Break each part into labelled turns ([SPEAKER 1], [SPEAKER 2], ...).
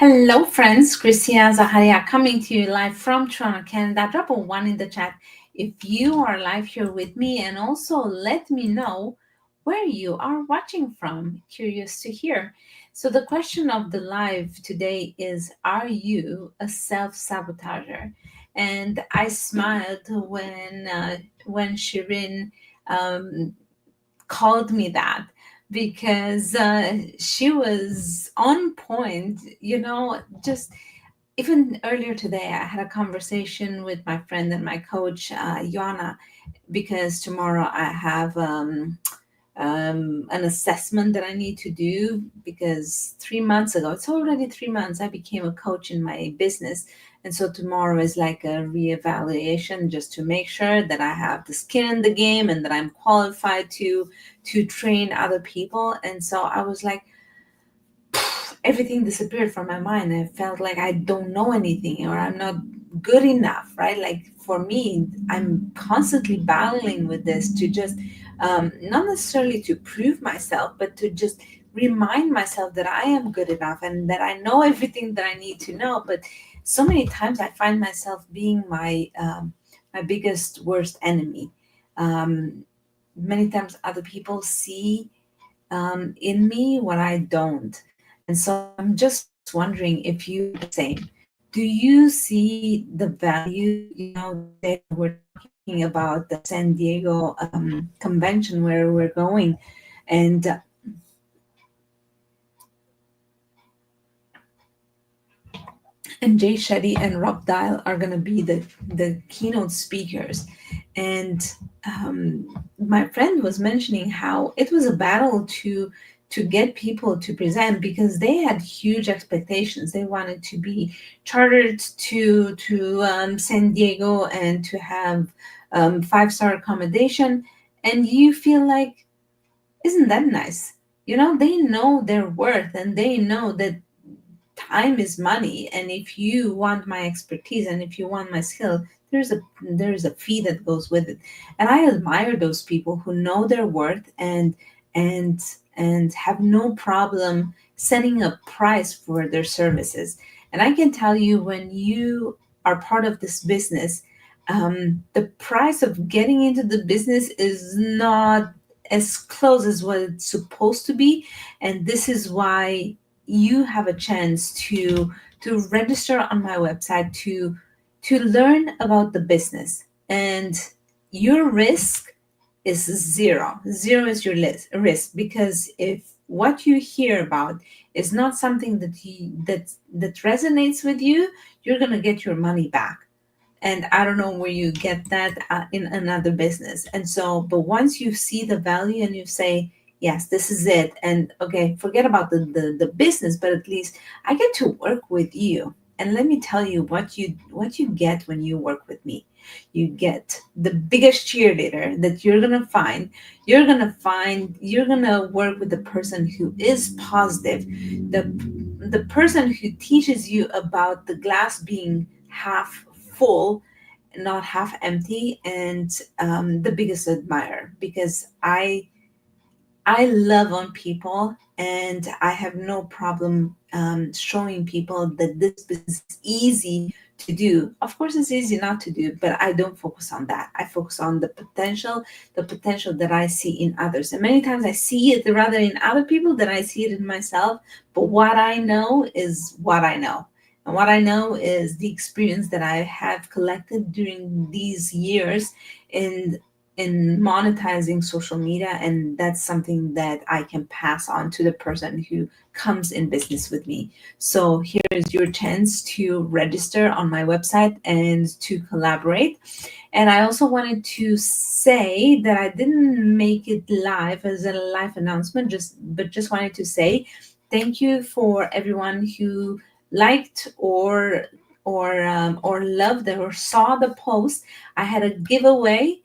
[SPEAKER 1] Hello, friends. Christina Zaharia coming to you live from Toronto, Canada. Drop a one in the chat if you are live here with me, and also let me know where you are watching from. Curious to hear. So, the question of the live today is: are you a self-sabotager? And I smiled when Shirin um, called me that because she was on point. Just even earlier today, I had a conversation with my friend and my coach, Joanna, because tomorrow I have an assessment that I need to do because 3 months ago, it's already 3 months, I became a coach in my business. And so tomorrow is like a reevaluation just to make sure that I have the skin in the game and that I'm qualified to train other people. And so I was like, everything disappeared from my mind. I felt like I don't know anything or I'm not good enough, right? Like for me, I'm constantly battling with this to just not necessarily to prove myself, but to just remind myself that I am good enough and that I know everything that I need to know. But so many times I find myself being my biggest worst enemy. Um, Many times other people see in me what I don't. And so I'm just wondering if you are the same. Do you see the value? Today we're talking about the San Diego convention where we're going. And Jay Shetty and Rob Dial are going to be the keynote speakers. And my friend was mentioning how it was a battle to get people to present because they had huge expectations. They wanted to be chartered to San Diego and to have 5-star accommodation. And you feel like, isn't that nice? They know their worth and they know that time is money, and if you want my expertise and if you want my skill, there's a fee that goes with it. And I admire those people who know their worth and and have no problem setting a price for their services. And I can tell you, when you are part of this business, the price of getting into the business is not as close as what it's supposed to be. And this is why you have a chance to register on my website to learn about the business. And your risk is zero is your risk, because if what you hear about is not something that resonates with you, you're going to get your money back. And I don't know where you get that in another business. And so, but once you see the value and you say, yes, this is it, and okay, forget about the business, but at least I get to work with you. And let me tell you what you get when you work with me. You get the biggest cheerleader that you're gonna work with the person who is positive, the person who teaches you about the glass being half full, not half empty, and the biggest admirer, because I love on people and I have no problem showing people that this business is easy to do. Of course, it's easy not to do, but I don't focus on that. I focus on the potential that I see in others. And many times I see it rather in other people than I see it in myself. But what I know is what I know. And what I know is the experience that I have collected during these years in monetizing social media, and that's something that I can pass on to the person who comes in business with me. So here is your chance to register on my website and to collaborate. And I also wanted to say that I didn't make it live as a live announcement, just wanted to say thank you for everyone who liked or loved or saw the post. I had a giveaway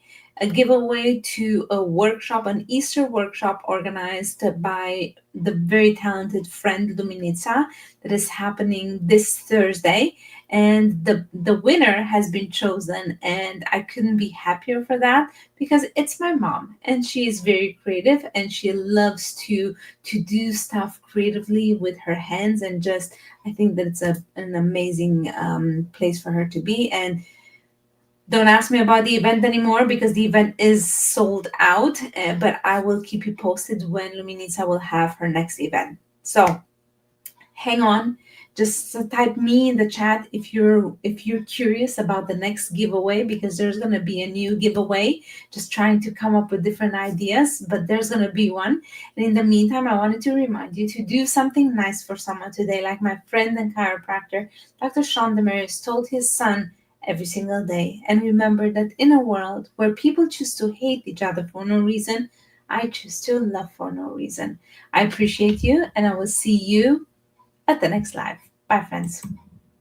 [SPEAKER 1] to a workshop, an Easter workshop organized by the very talented friend Luminitsa, that is happening this Thursday. and the winner has been chosen, and I couldn't be happier for that, because it's my mom, and she is very creative, and she loves to do stuff creatively with her hands, and just I think that it's an amazing place for her to be. And don't ask me about the event anymore because the event is sold out, but I will keep you posted when Luminisa will have her next event. So hang on, just type me in the chat if you're curious about the next giveaway, because there's going to be a new giveaway. Just trying to come up with different ideas, but there's going to be one. And in the meantime, I wanted to remind you to do something nice for someone today, like my friend and chiropractor Dr. Sean Demaris told his son every single day. And remember that in a world where people choose to hate each other for no reason, I choose to love for no reason. I appreciate you, and I will see you at the next live. Bye, friends.